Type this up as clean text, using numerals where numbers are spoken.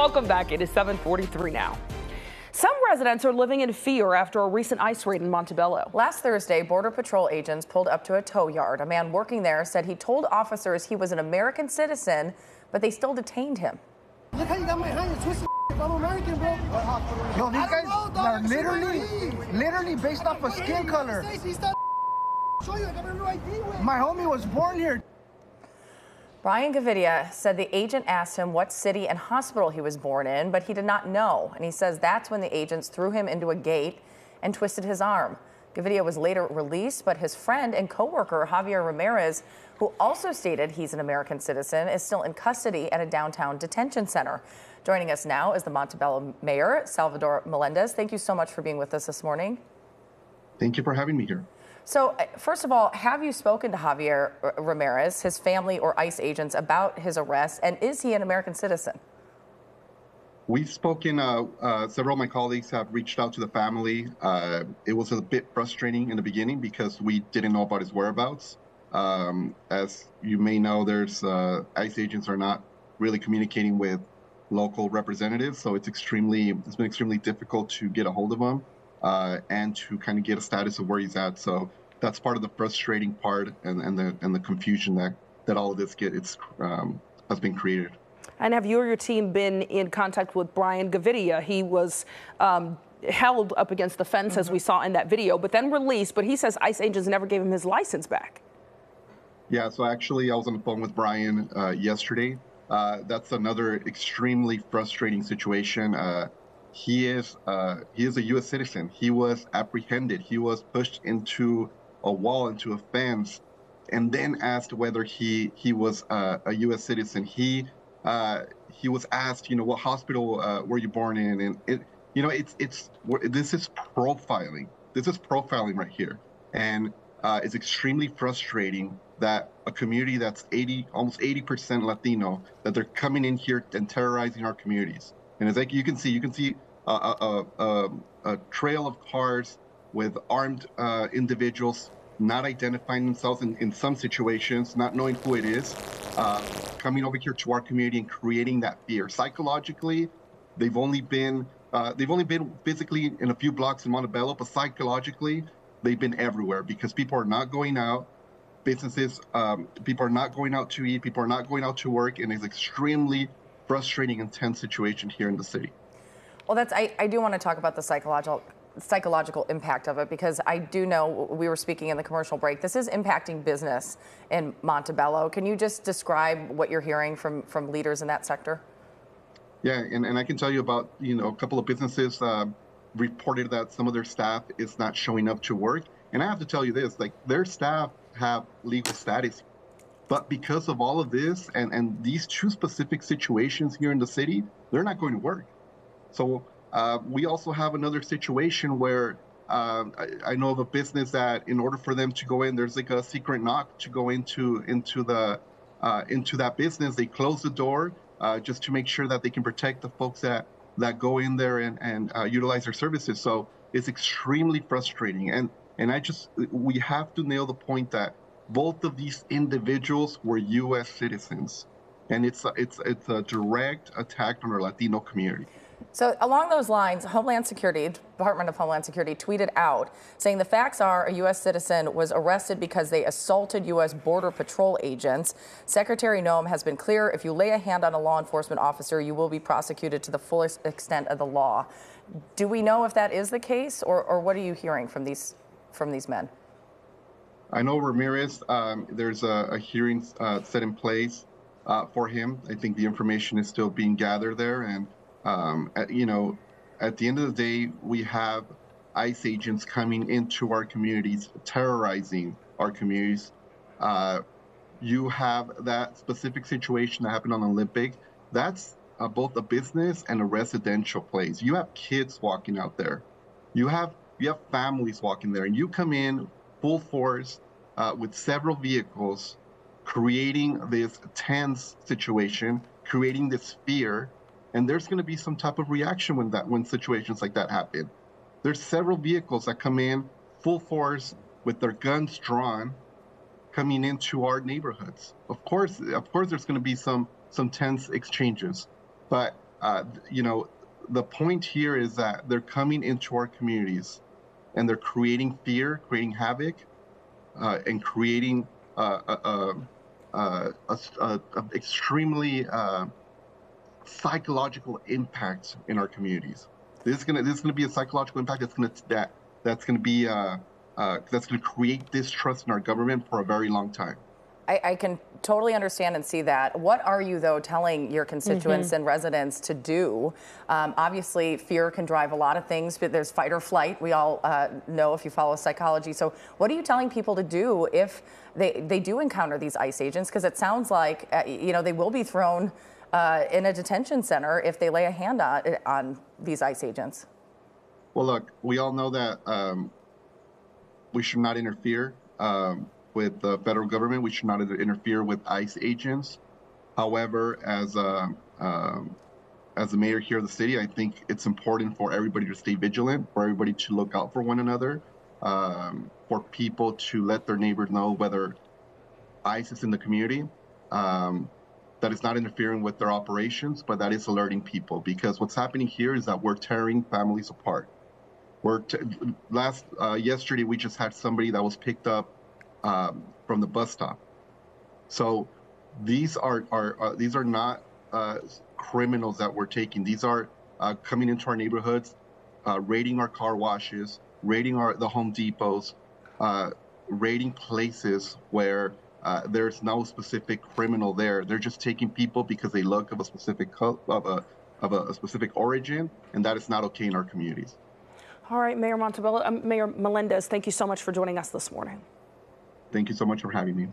Welcome back. It is 7:43 now. Some residents are living in fear after a recent ICE raid in Montebello. Last Thursday, Border Patrol agents pulled up to a tow yard. A man working there said he told officers he was an American citizen, but they still detained him. Look how you got my hand, you're twisting. If I'm American, bro. Yo, these guys are literally based off of skin color. My homie was born here. Brian Gavidia said the agent asked him what city and hospital he was born in, but he did not know. And he says that's when the agents threw him into a gate and twisted his arm. Gavidia was later released, but his friend and co-worker Javier Ramirez, who also stated he's an American citizen, is still in custody at a downtown detention center. Joining us now is the Montebello Mayor Salvador Melendez. Thank you so much for being with us this morning. Thank you for having me here. So, first of all, have you spoken to Javier Ramirez, his family, or ICE agents about his arrest, and is he an American citizen? We've spoken, several of my colleagues have reached out to the family. It was a bit frustrating in the beginning because we didn't know about his whereabouts. As you may know, there's ICE agents are not really communicating with local representatives, so it's been extremely difficult to get a hold of him. And to kind of get a status of where he's at. So that's part of the frustrating part and the confusion that all of this has been created. And have you or your team been in contact with Brian Gavidia? He was held up against the fence, as we saw in that video, but then released. But he says ICE agents never gave him his license back. Yeah, so actually I was on the phone with Brian yesterday. That's another extremely frustrating situation. He is a U.S. citizen. He was apprehended. He was pushed into a wall, into a fence, and then asked whether he was a U.S. citizen. He was asked, what hospital were you born in? And this is profiling. This is profiling right here, and it's extremely frustrating that a community that's almost 80% Latino, that they're coming in here and terrorizing our communities. And as you can see a trail of cars with armed individuals not identifying themselves in some situations, not knowing who it is, coming over here to our community and creating that fear. Psychologically, they've only been physically in a few blocks in Montebello, but psychologically, they've been everywhere because people are not going out. Businesses, people are not going out to eat. People are not going out to work, and it's extremely frustrating, intense situation here in the city. Well, I do want to talk about the psychological impact of it, because I do know, we were speaking in the commercial break, this is impacting business in Montebello. Can you just describe what you're hearing from leaders in that sector? Yeah, and I can tell you about, a couple of businesses reported that some of their staff is not showing up to work. And I have to tell you this, their staff have legal status, but because of all of this and these two specific situations here in the city, they're not going to work. So we also have another situation where I know of a business that in order for them to go in, there's like a secret knock to go into that business. They close the door just to make sure that they can protect the folks that go in there and utilize their services. So it's extremely frustrating. And we have to nail the point that both of these individuals were U.S. citizens, and it's a direct attack on our Latino community. So along those lines, Department of Homeland Security tweeted out saying the facts are a U.S. citizen was arrested because they assaulted U.S. Border Patrol agents. Secretary Noem has been clear, if you lay a hand on a law enforcement officer, you will be prosecuted to the fullest extent of the law. Do we know if that is the case, or what are you hearing from these men? I know Ramirez, there's a hearing set in place for him. I think the information is still being gathered there, and at the end of the day, we have ICE agents coming into our communities, terrorizing our communities. You have that specific situation that happened on Olympic. That's both a business and a residential place. You have kids walking out there. You have families walking there, and you come in full force with several vehicles, creating this tense situation, creating this fear. And there's going to be some type of reaction when situations like that happen. There's several vehicles that come in full force with their guns drawn, coming into our neighborhoods. Of course, there's going to be some tense exchanges, but you know, the point here is that they're coming into our communities and they're creating fear, creating havoc, and creating extremely psychological impact in our communities. This is gonna be a psychological impact that's gonna create distrust in our government for a very long time. I can totally understand and see that. What are you, though, telling your constituents and residents to do? Obviously, fear can drive a lot of things, but there's fight or flight. We all know if you follow psychology. So what are you telling people to do if they do encounter these ICE agents? Because it sounds like, you know, they will be thrown in a detention center if they lay a hand on these ICE agents. Well, look, we all know that we should not interfere with the federal government. We should not interfere with ICE agents. However, as the mayor here of the city, I think it's important for everybody to stay vigilant, for everybody to look out for one another, for people to let their neighbors know whether ICE is in the community, that it's not interfering with their operations, but that is alerting people. Because what's happening here is that we're tearing families apart. Yesterday, we just had somebody that was picked up from the bus stop. So these are not criminals that we're taking. These are coming into our neighborhoods, raiding our car washes, raiding the Home Depots, raiding places where there's no specific criminal there. They're just taking people because they look of a specific a specific origin, and that is not okay in our communities. All right, Mayor Montebello, Mayor Melendez, thank you so much for joining us this morning. Thank you so much for having me.